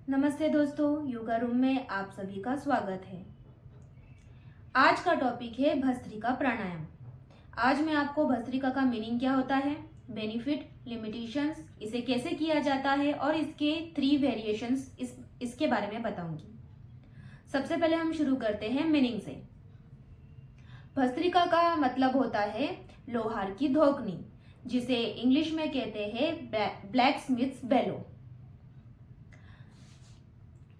नमस्ते दोस्तों, योगा रूम में आप सभी का स्वागत है। आज का टॉपिक है भस्त्रिका प्राणायाम। आज मैं आपको भस्त्रिका का मीनिंग क्या होता है, बेनिफिट, लिमिटेशंस, इसे कैसे किया जाता है और इसके 3 वेरिएशंस इसके बारे में बताऊंगी। सबसे पहले हम शुरू करते हैं मीनिंग से। भस्त्रिका का मतलब होता है लोहार की धोकनी, जिसे इंग्लिश में कहते हैं ब्लैक स्मिथ्स बेलो।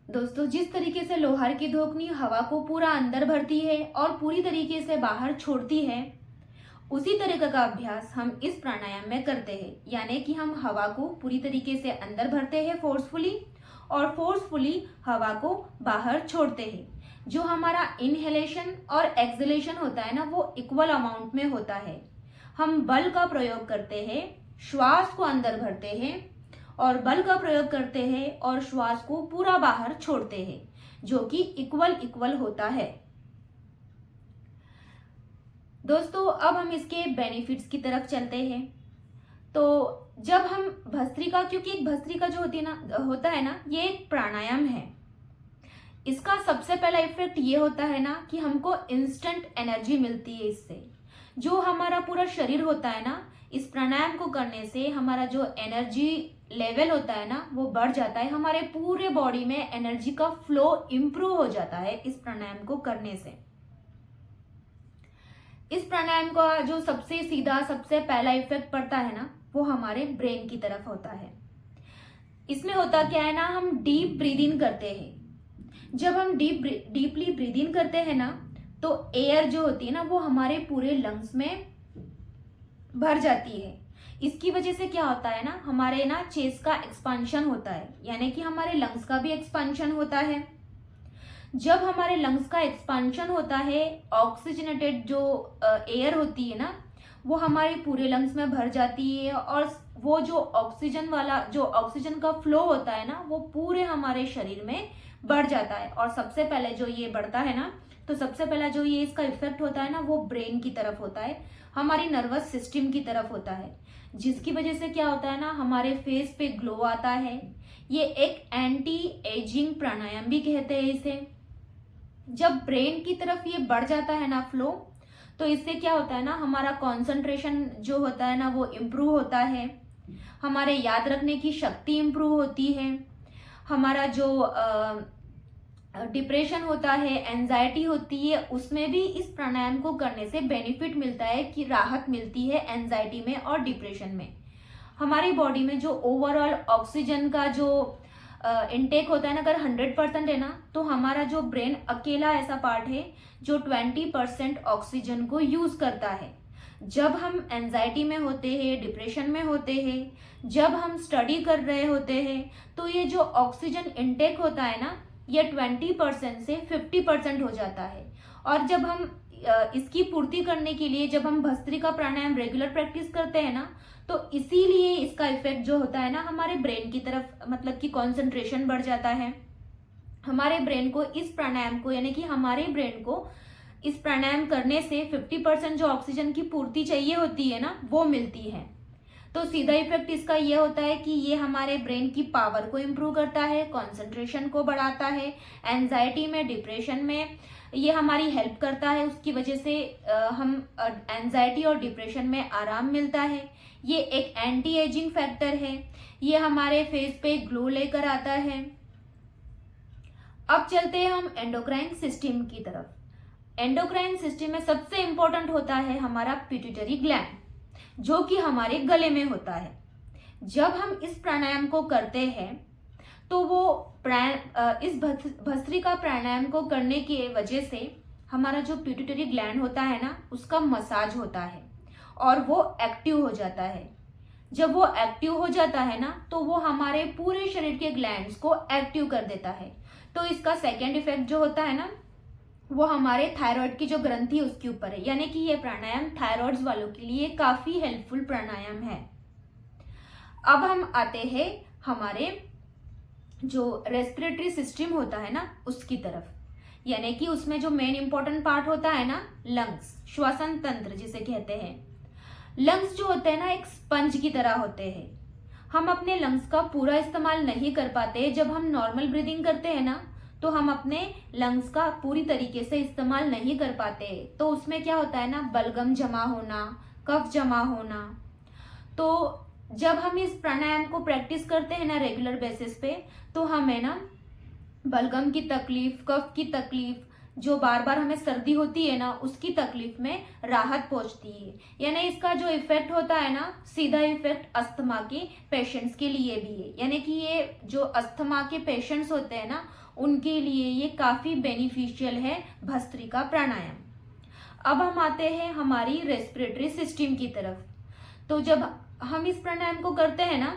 दोस्तों, जिस तरीके से लोहार की धोकनी हवा को पूरा अंदर भरती है और पूरी तरीके से बाहर छोड़ती है, उसी तरीके का अभ्यास हम इस प्राणायाम में करते हैं। यानी कि हम हवा को पूरी तरीके से अंदर भरते हैं फोर्सफुली और फोर्सफुली हवा को बाहर छोड़ते हैं। जो हमारा इनहेलेशन और एक्सहेलेशन होता है ना, वो इक्वल अमाउंट में होता है। हम बल का प्रयोग करते हैं, श्वास को अंदर भरते हैं और बल का प्रयोग करते हैं और श्वास को पूरा बाहर छोड़ते हैं, जो कि इक्वल होता है। दोस्तों, अब हम इसके बेनिफिट्स की तरफ चलते हैं। तो जब हम भस्त्रिका, क्योंकि एक भस्त्रिका जो होता है ना, ये एक प्राणायाम है। इसका सबसे पहला इफेक्ट ये होता है ना कि हमको इंस्टेंट एनर्जी मिलती है इससे। जो हमारा पूरा शरीर होता है ना, इस प्राणायाम को करने से हमारा जो एनर्जी लेवल होता है ना, वो बढ़ जाता है। हमारे पूरे बॉडी में एनर्जी का फ्लो इंप्रूव हो जाता है इस प्राणायाम को करने से। इस प्राणायाम का जो सबसे सीधा सबसे पहला इफेक्ट पड़ता है ना, वो हमारे ब्रेन की तरफ होता है। इसमें होता क्या है ना, हम डीप ब्रीद इन करते हैं। जब हम डीपली ब्रीद इन करते हैं ना, तो एयर जो होती है ना, वो हमारे पूरे लंग्स में भर जाती है। इसकी वजह से क्या होता है ना, हमारे ना चेस्ट का एक्सपांशन होता है, यानी कि हमारे लंग्स का भी एक्सपांशन होता है। जब हमारे लंग्स का एक्सपांशन होता है, ऑक्सीजनेटेड जो एयर होती है ना, वो हमारे पूरे लंग्स में भर जाती है और वो जो ऑक्सीजन का फ्लो होता है ना, वो पूरे हमारे शरीर में बढ़ जाता है। और सबसे पहले जो ये बढ़ता है ना, तो सबसे पहला जो ये इसका इफेक्ट होता है ना, वो ब्रेन की तरफ होता है, हमारी नर्वस सिस्टम की तरफ होता है, जिसकी वजह से क्या होता है ना, हमारे फेस पे ग्लो आता है। ये एक एंटी एजिंग प्राणायाम भी कहते हैं इसे। जब ब्रेन की तरफ ये बढ़ जाता है ना फ्लो, तो इससे क्या होता है ना, हमारा कंसंट्रेशन जो होता है ना, वो इम्प्रूव होता है। हमारे याद रखने की शक्ति इम्प्रूव होती है। हमारा जो डिप्रेशन होता है, एंजाइटी होती है, उसमें भी इस प्राणायाम को करने से बेनिफिट मिलता है कि राहत मिलती है एंजाइटी में और डिप्रेशन में। हमारी बॉडी में जो ओवरऑल ऑक्सीजन का जो इनटेक होता है ना, अगर 100% है ना, तो हमारा जो ब्रेन अकेला ऐसा पार्ट है जो 20% ऑक्सीजन को यूज करता है। जब हम एंजाइटी में होते हैं, डिप्रेशन में होते हैं, जब हम स्टडी कर रहे होते हैं, तो ये जो ऑक्सीजन इनटेक होता है ना, ये 20% से 50% हो जाता है। और जब हम इसकी पूर्ति करने के लिए जब हम भस्त्रिका प्राणायाम रेगुलर प्रैक्टिस करते हैं ना, तो इसीलिए इसका इफेक्ट जो होता है ना, हमारे ब्रेन की तरफ, मतलब कि कंसंट्रेशन बढ़ जाता है। हमारे ब्रेन को इस प्राणायाम को, यानी कि हमारे ब्रेन को इस प्राणायाम करने से 50% जो ऑक्सीजन की पूर्ति चाहिए होती है ना, वो मिलती है। तो सीधा इफेक्ट इसका ये होता है कि ये हमारे ब्रेन की पावर को इम्प्रूव करता है, कंसंट्रेशन को बढ़ाता है, एंजाइटी में, डिप्रेशन में ये हमारी हेल्प करता है। उसकी वजह से हम एंजाइटी और डिप्रेशन में आराम मिलता है। ये एक एंटी एजिंग फैक्टर है। ये हमारे फेस पे ग्लो लेकर आता है। अब चलते हैं हम एंडोक्राइन सिस्टम की तरफ। एंडोक्राइन सिस्टम में सबसे इंपॉर्टेंट होता है हमारा पिट्यूटरी ग्लैंड, जो कि हमारे गले में होता है। जब हम इस प्राणायाम को करते हैं, तो वो इस भस्त्रिका प्राणायाम को करने की वजह से हमारा जो पिट्यूटरी ग्लैंड होता है ना, उसका मसाज होता है और वो एक्टिव हो जाता है। जब वो एक्टिव हो जाता है ना, तो वो हमारे पूरे शरीर के ग्लैंड्स को एक्टिव कर देता है। तो इसका सेकेंड इफेक्ट जो होता है ना, वो हमारे थायराइड की जो ग्रंथि है उसके ऊपर है। यानी कि ये प्राणायाम थायराइड वालों के लिए काफी हेल्पफुल प्राणायाम है। अब हम आते हैं हमारे जो रेस्पिरेटरी सिस्टम होता है ना, उसकी तरफ। यानी कि उसमें जो मेन इंपॉर्टेंट पार्ट होता है ना, लंग्स, श्वसन तंत्र जिसे कहते हैं। लंग्स जो होते हैं ना, एक स्पंज की तरह होते हैं। हम अपने लंग्स का पूरा इस्तेमाल नहीं कर पाते। जब हम नॉर्मल ब्रीदिंग करते हैं ना, तो हम अपने लंग्स का पूरी तरीके से इस्तेमाल नहीं कर पाते। तो उसमें क्या होता है ना, बलगम जमा होना, कफ जमा होना। तो जब हम इस प्राणायाम को प्रैक्टिस करते हैं ना रेगुलर बेसिस पे, तो हमें ना बलगम की तकलीफ, कफ की तकलीफ, जो बार बार हमें सर्दी होती है ना, उसकी तकलीफ में राहत पहुंचती है। यानी इसका जो इफेक्ट होता है ना, सीधा इफेक्ट अस्थमा के पेशेंट्स के लिए भी है। यानी कि ये जो अस्थमा के पेशेंट्स होते हैं ना, उनके लिए ये काफी बेनिफिशियल है भस्त्रिका प्राणायाम। अब हम आते हैं हमारी रेस्पिरेटरी सिस्टम की तरफ। तो जब हम इस प्राणायाम को करते हैं ना,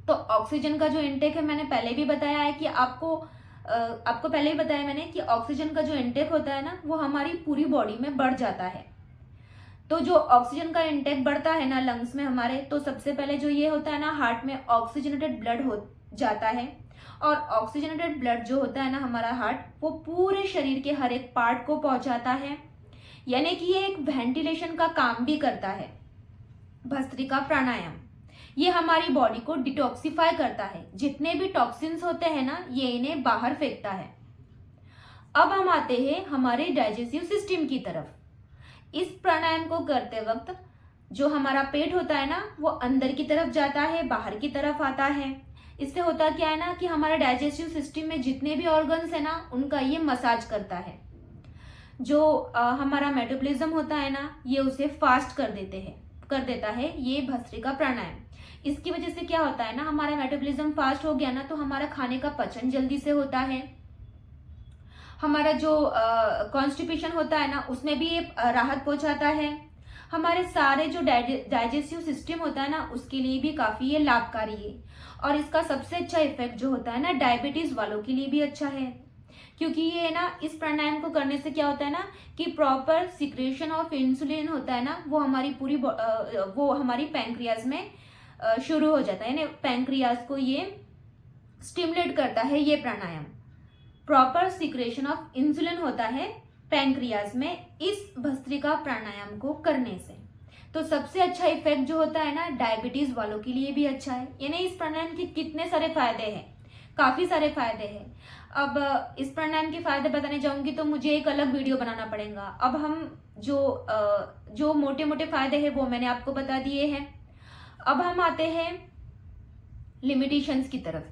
तो ऑक्सीजन का जो इनटेक है, मैंने पहले भी बताया है कि आपको पहले ही बताया मैंने कि ऑक्सीजन का जो इनटेक होता है ना, वो हमारी पूरी बॉडी में बढ़ जाता है। तो जो ऑक्सीजन का इनटेक बढ़ता है ना लंग्स में हमारे, तो सबसे पहले जो ये होता है ना, हार्ट में ऑक्सीजनेटेड ब्लड हो जाता है। और ऑक्सीजनेटेड ब्लड जो होता है ना हमारा हार्ट, वो पूरे शरीर के हर एक पार्ट को पहुंचाता है। यानी कि ये एक वेंटिलेशन का काम भी करता है भस्त्रिका प्राणायाम। ये हमारी बॉडी को डिटॉक्सिफाई करता है। जितने भी टॉक्सिन्स होते हैं ना, ये इन्हें बाहर फेंकता है। अब हम आते हैं हमारे डाइजेस्टिव सिस्टम की तरफ। इस प्राणायाम को करते वक्त जो हमारा पेट होता है ना, वो अंदर की तरफ जाता है, बाहर की तरफ आता है। इससे होता क्या है ना कि हमारे डाइजेस्टिव सिस्टम में जितने भी ऑर्गन्स है ना, उनका ये मसाज करता है। जो हमारा मेटाबॉलिज्म होता है ना, ये उसे फास्ट कर देता है ये भस्त्रिका प्राणायाम। इसकी वजह से क्या होता है ना, हमारा मेटाबॉलिज्म फास्ट हो गया ना, तो हमारा खाने का पचन जल्दी से होता है। हमारा जो कॉन्स्टिपेशन होता है ना, उसमें भी ये राहत पहुंचाता है। हमारे सारे जो डाइजेस्टिव सिस्टम होता है ना, उसके लिए भी काफी ये लाभकारी है। और इसका सबसे अच्छा इफेक्ट जो होता है ना, डायबिटीज वालों के लिए भी अच्छा है। क्योंकि ये ना, इस प्राणायाम को करने से क्या होता है ना कि प्रॉपर सिक्रेशन ऑफ इंसुलिन होता है ना, वो हमारी पैंक्रियाज में शुरू हो जाता है। यानी पैंक्रियाज को ये स्टिमुलेट करता है ये प्राणायाम। प्रॉपर सिक्रेशन ऑफ इंसुलिन होता है पैंक्रियाज में इस भस्त्रिका प्राणायाम को करने से। तो सबसे अच्छा इफेक्ट जो होता है ना, डायबिटीज वालों के लिए भी अच्छा है। यानी इस प्राणायाम के कितने सारे फायदे हैं, काफी सारे फायदे हैं। अब इस प्राणायाम के फायदे बताने जाऊंगी तो मुझे एक अलग वीडियो बनाना पड़ेगा। अब हम जो मोटे मोटे फायदे हैं वो मैंने आपको बता दिए हैं। अब हम आते हैं लिमिटेशंस की तरफ,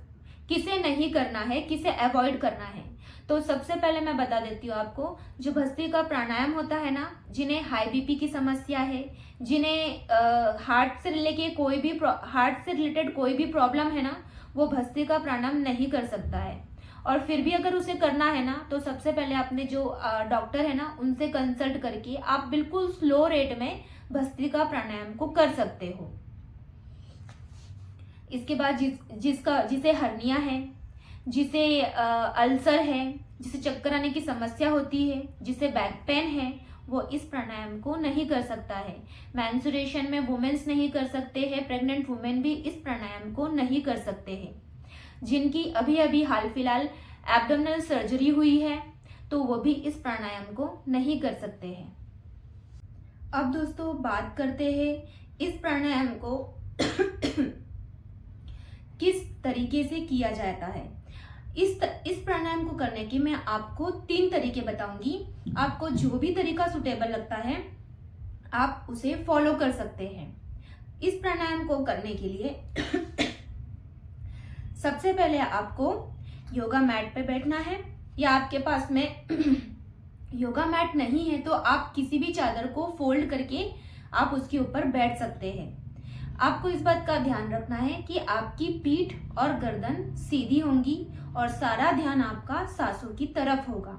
किसे नहीं करना है, किसे अवॉइड करना है। तो सबसे पहले मैं बता देती हूँ आपको, जो भस्त्रिका प्राणायाम होता है ना, जिन्हें हाई बीपी की समस्या है, जिन्हें हार्ट से रिलेटेड कोई भी प्रॉब्लम है ना, वो भस्त्रिका प्राणायाम नहीं कर सकता है। और फिर भी अगर उसे करना है ना, तो सबसे पहले अपने जो डॉक्टर है ना, उनसे कंसल्ट करके आप बिल्कुल स्लो रेट में भस्त्रिका प्राणायाम को कर सकते हो। इसके बाद जिसे हर्निया है, जिसे अल्सर है, जिसे चक्कर आने की समस्या होती है, जिसे बैक पेन है, वो इस प्राणायाम को नहीं कर सकता है। मेंस्ट्रुएशन में वुमेन्स नहीं कर सकते हैं, प्रेग्नेंट वुमेन भी इस प्राणायाम को नहीं कर सकते हैं। जिनकी अभी अभी हाल फिलहाल एब्डोमिनल सर्जरी हुई है, तो वो भी इस प्राणायाम को नहीं कर सकते हैं। अब दोस्तों बात करते हैं इस प्राणायाम को किस तरीके से किया जाता है। इस प्राणायाम को करने की मैं आपको 3 तरीके बताऊंगी। आपको जो भी तरीका सुटेबल लगता है, आप उसे फॉलो कर सकते हैं। इस प्राणायाम को करने के लिए सबसे पहले आपको योगा मैट पे बैठना है, या आपके पास में योगा मैट नहीं है तो आप किसी भी चादर को फोल्ड करके आप उसके ऊपर बैठ सकते हैं। आपको इस बात का ध्यान रखना है कि आपकी पीठ और गर्दन सीधी होंगी और सारा ध्यान आपका सांसों की तरफ होगा।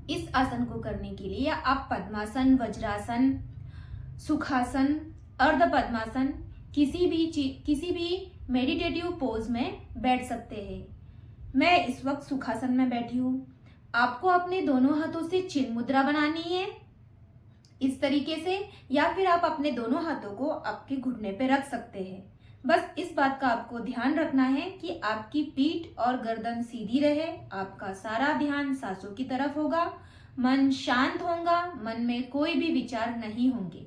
इस आसन को करने के लिए आप पद्मासन, वज्रासन, सुखासन, अर्ध पद्मासन, किसी भी मेडिटेटिव पोज में बैठ सकते हैं। मैं इस वक्त सुखासन में बैठी हूँ। आपको अपने दोनों हाथों से चिन्ह मुद्रा बनानी है इस तरीके से, या फिर आप अपने दोनों हाथों को आपके घुटने पे रख सकते हैं। बस इस बात का आपको ध्यान रखना है कि आपकी पीठ और गर्दन सीधी रहे, आपका सारा ध्यान सांसों की तरफ होगा, मन शांत होगा, मन में कोई भी विचार नहीं होंगे।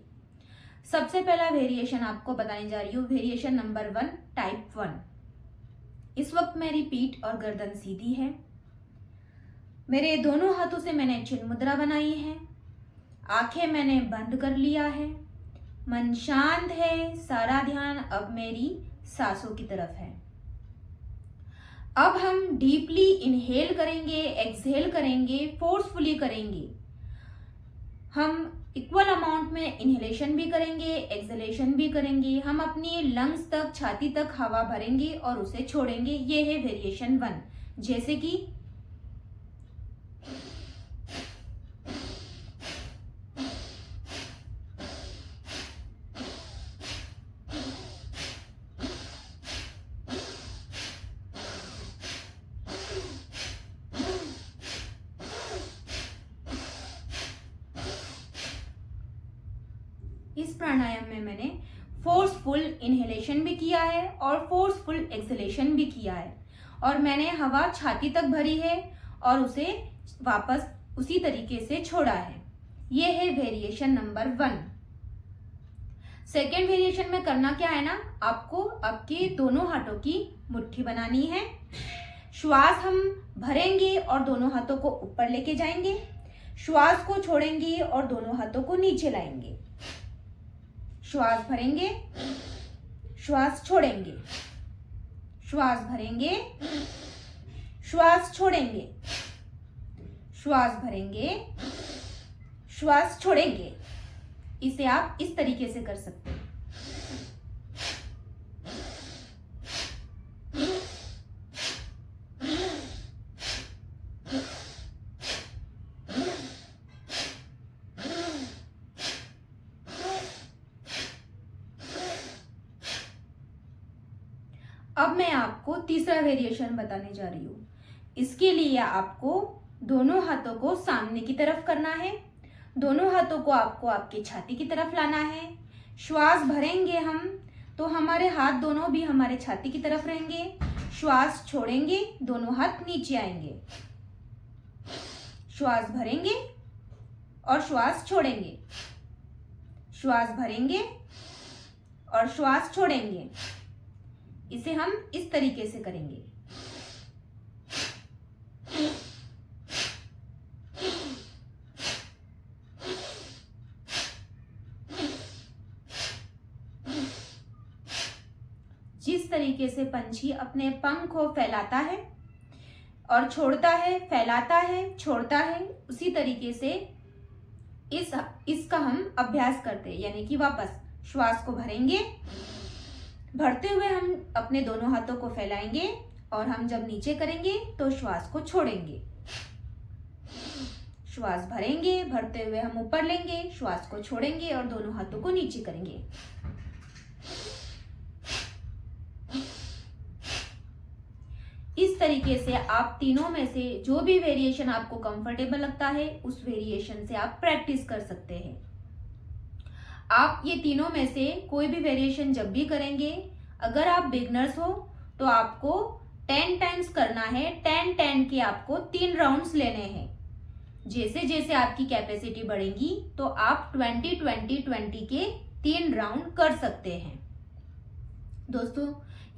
सबसे पहला वेरिएशन आपको बताने जा रही हूँ, वेरिएशन नंबर 1, टाइप 1। इस वक्त मेरी पीठ और गर्दन सीधी है, मेरे दोनों हाथों से मैंने चिन्ह मुद्रा बनाई है, आंखें मैंने बंद कर लिया है, मन शांत है, सारा ध्यान अब मेरी सांसों की तरफ है। अब हम डीपली इनहेल करेंगे, एक्सहेल करेंगे, फोर्सफुली करेंगे। हम इक्वल अमाउंट में इनहेलेशन भी करेंगे, एक्सहेलेशन भी करेंगे। हम अपनी लंग्स तक, छाती तक हवा भरेंगे और उसे छोड़ेंगे। ये है वेरिएशन 1। जैसे कि इस प्राणायाम में मैंने फोर्सफुल इनहेलेशन भी किया है और फोर्सफुल एक्सहेलेशन भी किया है, और मैंने हवा छाती तक भरी है और उसे वापस उसी तरीके से छोड़ा है। यह है वेरिएशन नंबर 1। सेकेंड वेरिएशन में करना क्या है ना, आपको आपके दोनों हाथों की मुट्ठी बनानी है। श्वास हम भरेंगे और दोनों हाथों को ऊपर लेके जाएंगे, श्वास को छोड़ेंगे और दोनों हाथों को नीचे लाएंगे। श्वास भरेंगे, श्वास छोड़ेंगे, श्वास भरेंगे, श्वास छोड़ेंगे, श्वास भरेंगे, श्वास छोड़ेंगे। इसे आप इस तरीके से कर सकते हैं। अब मैं आपको तीसरा वेरिएशन बताने जा रही हूँ। इसके लिए आपको दोनों हाथों को सामने की तरफ करना है, दोनों हाथों को आपको आपकी छाती की तरफ लाना है। श्वास भरेंगे हम तो हमारे हाथ दोनों भी हमारे छाती की तरफ रहेंगे। श्वास छोड़ेंगे, दोनों हाथ नीचे आएंगे। श्वास भरेंगे और श्वास छोड़ेंगे, श्वास भरेंगे और श्वास छोड़ेंगे। इसे हम इस तरीके से करेंगे। जिस तरीके से पंछी अपने पंख को फैलाता है और छोड़ता है, फैलाता है, छोड़ता है, उसी तरीके से इसका हम अभ्यास करते हैं। यानी कि वापस श्वास को भरेंगे, भरते हुए हम अपने दोनों हाथों को फैलाएंगे और हम जब नीचे करेंगे तो श्वास को छोड़ेंगे। श्वास भरेंगे, भरते हुए हम ऊपर लेंगे, श्वास को छोड़ेंगे और दोनों हाथों को नीचे करेंगे। इस तरीके से आप तीनों में से जो भी वेरिएशन आपको कंफर्टेबल लगता है उस वेरिएशन से आप प्रैक्टिस कर सकते हैं। आप ये तीनों में से कोई भी वेरिएशन जब भी करेंगे, अगर आप बिगनर्स हो तो आपको 10 टाइम्स करना है। 10 के आपको 3 राउंड्स लेने हैं। जैसे जैसे आपकी कैपेसिटी बढ़ेगी तो आप 20-20-20 के 3 राउंड कर सकते हैं। दोस्तों,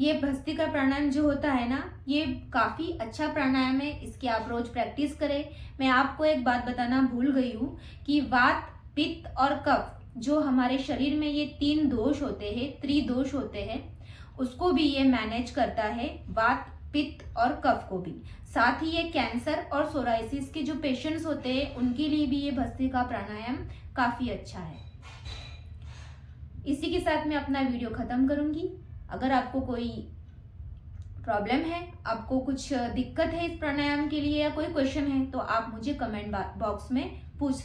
ये भस्त्रिका प्राणायाम जो होता है ना, ये काफी अच्छा प्राणायाम है। इसकी आप रोज प्रैक्टिस करें। मैं आपको एक बात बताना भूल गई हूँ कि वात, पित्त और कफ, जो हमारे शरीर में ये 3 दोष होते हैं, त्रिदोष होते हैं, उसको भी ये मैनेज करता है, वात, पित्त और कफ को भी। साथ ही ये कैंसर और सोराइसिस के जो पेशेंट्स होते हैं उनके लिए भी ये भस्त्रिका प्राणायाम काफी अच्छा है। इसी के साथ मैं अपना वीडियो खत्म करूंगी। अगर आपको कोई प्रॉब्लम है, आपको कुछ दिक्कत है इस प्राणायाम के लिए या कोई क्वेश्चन है तो आप मुझे कमेंट बॉक्स में पूछ